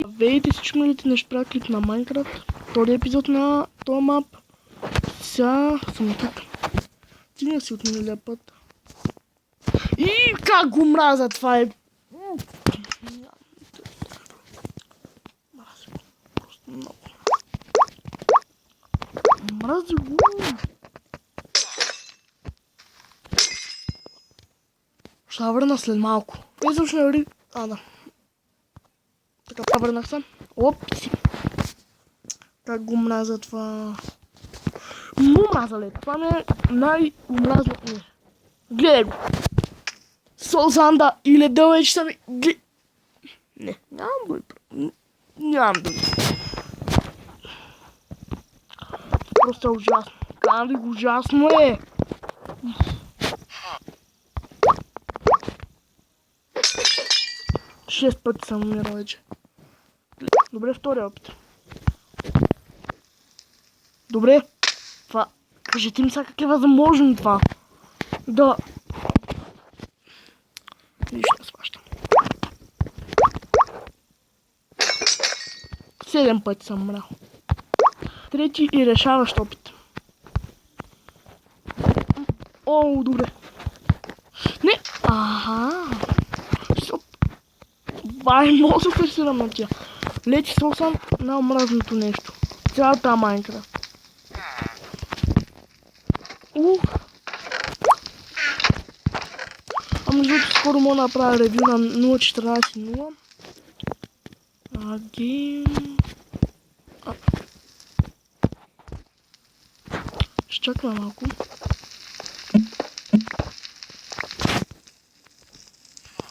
Здравейте всички, малите не ще правя клип на Майнкрафт. Втори епизод на този мап. Сега съм тук. Стигна си от миналия път. И как го мразя, това е... Мразя го. Просто много. Мразя го. Ще върна след малко. Изобщо не върви... да. Така, върнах се. Оп, си. Как го мразя това... Мраза ли? Това ми е най-умразно. Гледай го. Солзанда или дълъч са ми... Не, нямам думи. Нямам думи. Просто е ужасно. Казвам ви го, ужасно е. Шест пъти съм умирал вече. Добре, втория опит. Добре. Това... Кажете ми сега как е възможно това. Да. Нищо не сващам. 7 пъти съм умрял. Трети и решаващ опит. О, добре. Не. Бай, много се ферсирам на тя. Лечи съм на омразното нещо. Цялата Майнкрафт. Между другото скоро мога да направя ревю на 0.14.0. Гейм... Ще чакаме малко.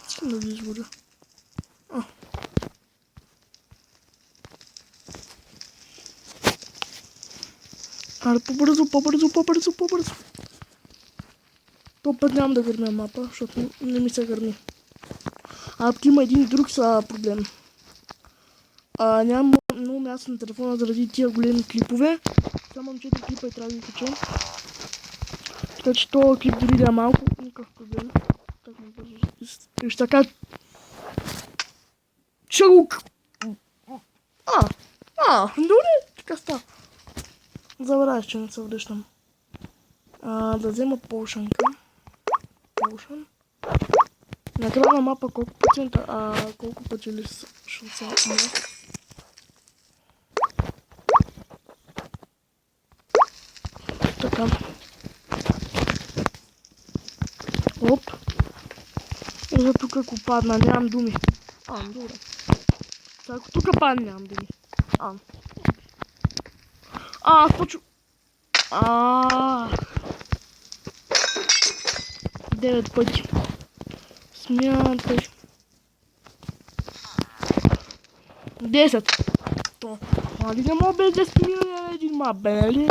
Искам да ви изводя. Аре, по-бързо. То път нямам да гърмя мапа, защото не ми се гърми. Пък има един друг проблем. Нямам много място на телефона заради тия големи клипове. Само имам 4 клипа и трябва да ги кача. Така че този клип дори да е малко, никакъв проблем. И ще така... Чалук! Добре, така става. Забравяш, че не се връщам. Да взема полшанка. Полшан. На края на мапа колко процента, колко пъти ли ще се умре. Така. Оп. И за тук ако падна, нямам думи. Добре. Сега ако тук падна, нямам думи. Почу... 9 пъти. Смятай. 10. То. Али не мога без 10 минути един мап, бе, нали?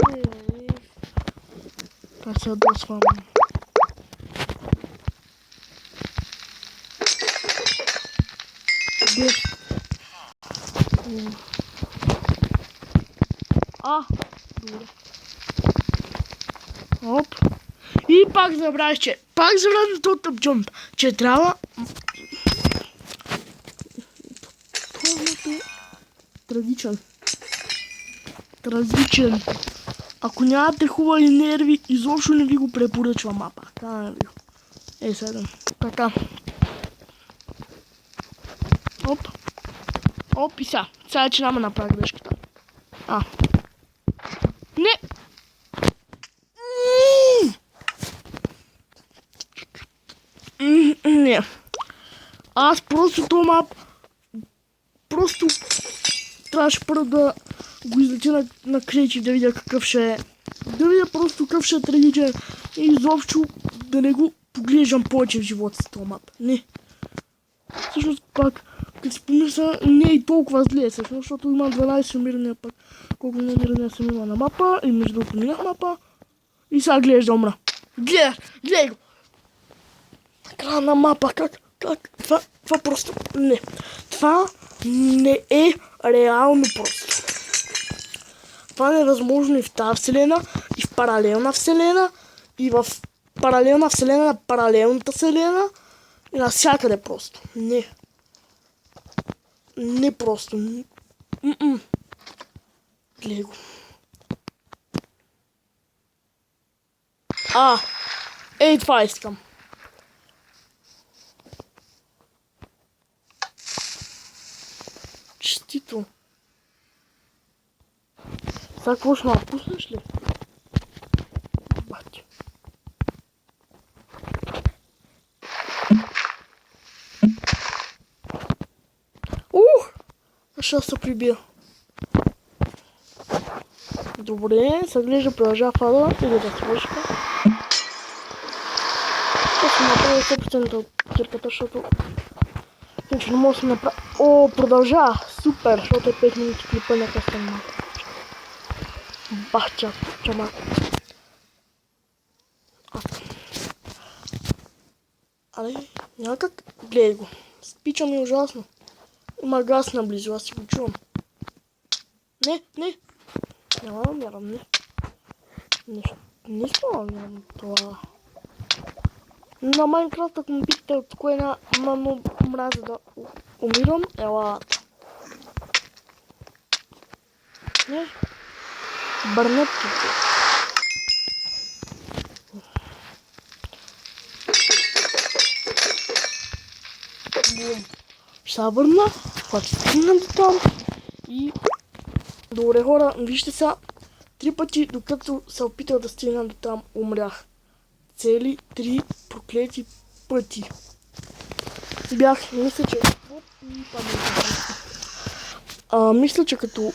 Това се досвам. Добре. Оп. И пак забравяш, че... Пак забравяш този тъп джамп. Че трябва... Това е трагичен. Ако нямате хубави нерви, изобщо не ви го препоръчва мапа. Седем. Така. Оп и сега. Сега че няма направя грешката. Не! Не. Аз просто този мап... Просто... Трябваше първо да го излетя на Creative да видя какъв ще е. Да видя просто какъв ще е трагичен. И изобщо да не го поглеждам повече в живота си този мап. Не. Всъщност пак... Като си помисля, не е и толкова зле, защото има 12 умирания пък. Колко умирания съм има на мапа, и между другото минах мапа. И сега гледаш да умра. Гледай го! Края на мапа, как? Това просто... Не. Това не е реално просто. Това е невъзможно и в тази вселена, и в паралелна вселена, и в паралелна вселена на паралелната вселена, и навсякъде просто. Не. не просто. Гледай го. Ей, това искам. Честито. Сега какво ще напуснеш ли? Бати. Ще се прибия. Добре, сега глежда продължава фада или да свършва. Ще се направя 100% от кирката, защото иначе не мога да се направя. Продължава! Супер, защото е 5 минути клипа, нека стане малко. Бах, чамак. Няма как. Гледай го. Спича ми ужасно. Има газ наблизо, аз си го чувам. Не. Няма да мярам, не. Не искам да мярам това. На Майнкрафт, ако ми питате от кое една много мразя да умирам, ела. Не. Бърнетките. Бум. Ще се върна, когато стигна до там и... Добре хора, вижте сега, 3 пъти, докато се опитах да стигна до там, умрях. Цели 3 проклети пъти. Бях, мисля, че... мисля, че като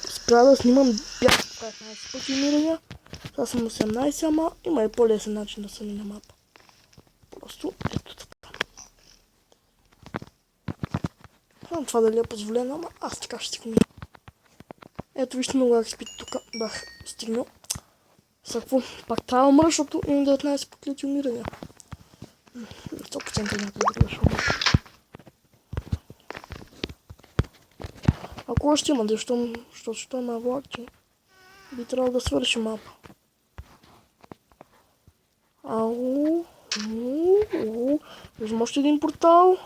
спря да снимам, бях 15 пъти умирания. Сега съм 18, ама има и по-лесен начин да се мина мапа. Просто ето така. Това дали е позволено, ама аз така ще стигна. Ето вижте много експит тук бях стигнал. Сега какво? Пак трябва да умра, защото имам 19 проклети умирания. 100% някъде да ще умра. Ако още има, защото има влак, че би трябвало да свърши мапа. Виждам още един портал.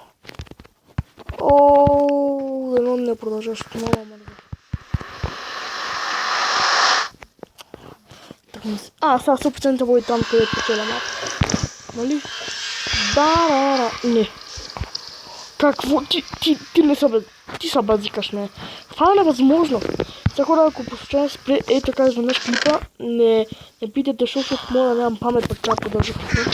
Едно не продължава, защото много мърза. Сега 100% бъде там, където печеля мапа. Нали? Да. Не. Какво? Ти не са бе... Ти са базикаш, не. Това е невъзможно. Сега хора, ако по случайно спре, така изведнъж клипа, не питайте, защото мога да нямам памет, пък трябва да продължа клипа.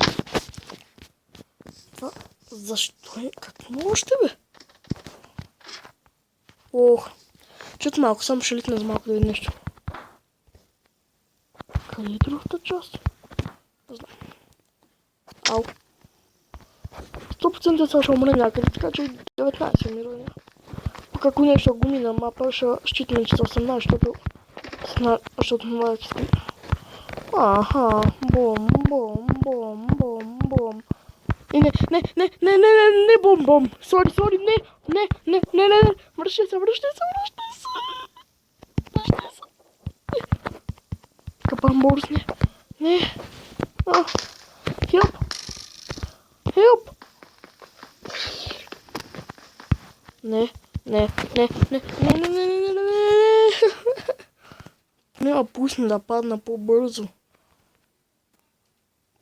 Това... Защо е? Как може бе? Чуйте малко, само ще литна за малко да видя нещо. Къде е другата част? Не знам. 100% сега ще умре някъде, така че 19 умирания. Пък ако нещо гуми на мапа, ще считаме, че са 18, защото мога да ски. Бом. Не, бом. Сори, не. Връщай се. Капан борс, не. Help. Не. Няма пусна да падна по-бързо.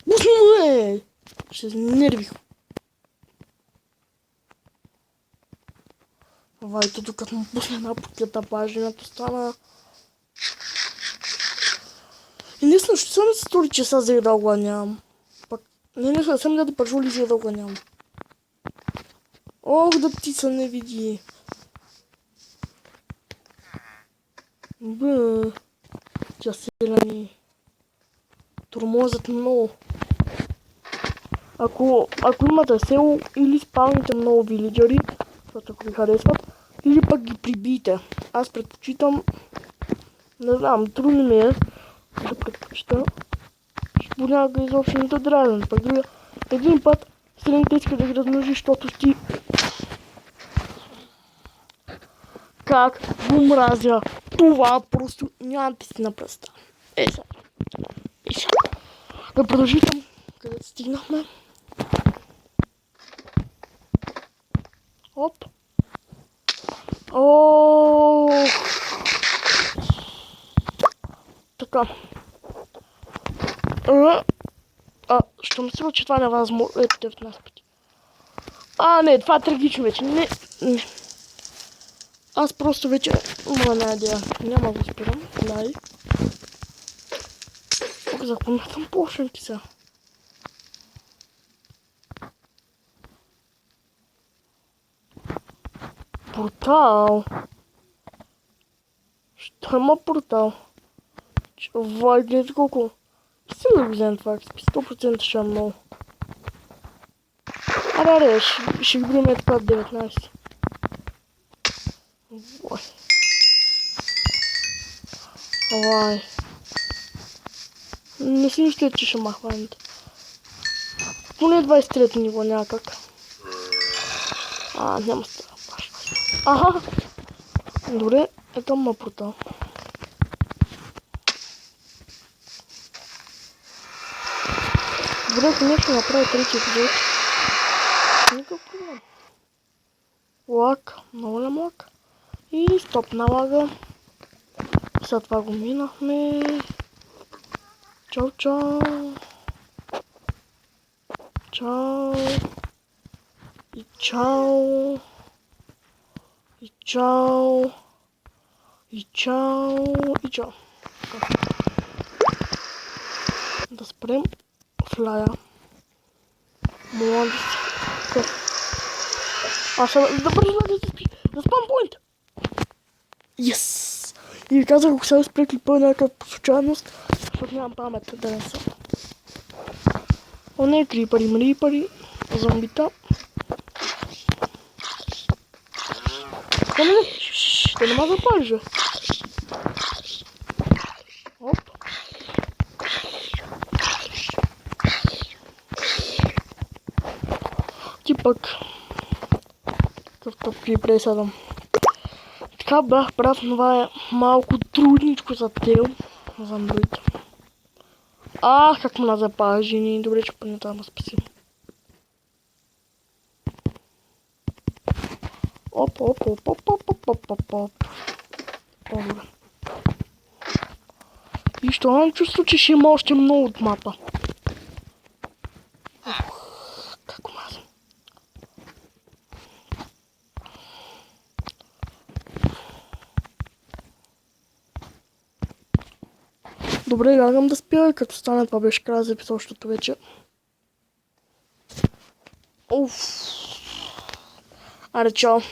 Пусна, ще се нервих. Вайто, докато му пусна една проклета пажината, стана... И наистина, ще се стори, че са за да го нямам. Пак, не съм да пържули за да го нямам. Да птица не види. Тя сила ни тормозят много. Ако имате село или спалните много вилиджери, защото ако ви харесват, или пък ги прибийте. Аз предпочитам, не знам, трудно ми е да предпочита. Понякога изобщо не те дразнят. Пък друга, един път средните иска да ги размножи, защото ти... Как го мразя. Това просто нямате си на представа. Сега. Да продължим там, където стигнахме. Оп. Ох. Така. Що ми струва, че това невъзможно. Ето 19 пъти. Не, това е трагично вече. Не. Аз просто вече има една идея. Няма да спирам. Дай. Запомням площенки сега. Портал. Що има портал? Гледайте колко. Си да го вземем това. 100% ще е много. Аре, ще ги бриме така 19. Ой. Ой. Не си мисля, че ще махваме. Поне 23-то ниво някак. Няма става. Аха. Добре, ето ма портал. Добре, ако нещо направи трети епизод. Никакъв проблем. Лак, много голям лак. И стоп на лага. След това го минахме. Чао, чао. Чао. И чао. И чао. И чао. И чао. Да спрем флая. Моля да си. Аз ще да бързо да спи. Да спам поинт. Yes! И ви казах, ако сега спре клипа някакъв по случайност, защото нямам памет да не съм. О, не, крипари, мрипари, зомбита. Да не ма запалиш, бе. Оп. Ти пък. Какъв ти пресадам. Така бях прав, това е малко трудничко за тел. За Android. Как му запаля жени. Добре, че поне това ме спаси. Оп. Добре. И що имам чувство, че ще има още много от мапа. Как мазам. Добре, лягам да спя, като стане това беше края за епизодчето вече. Аре, чао.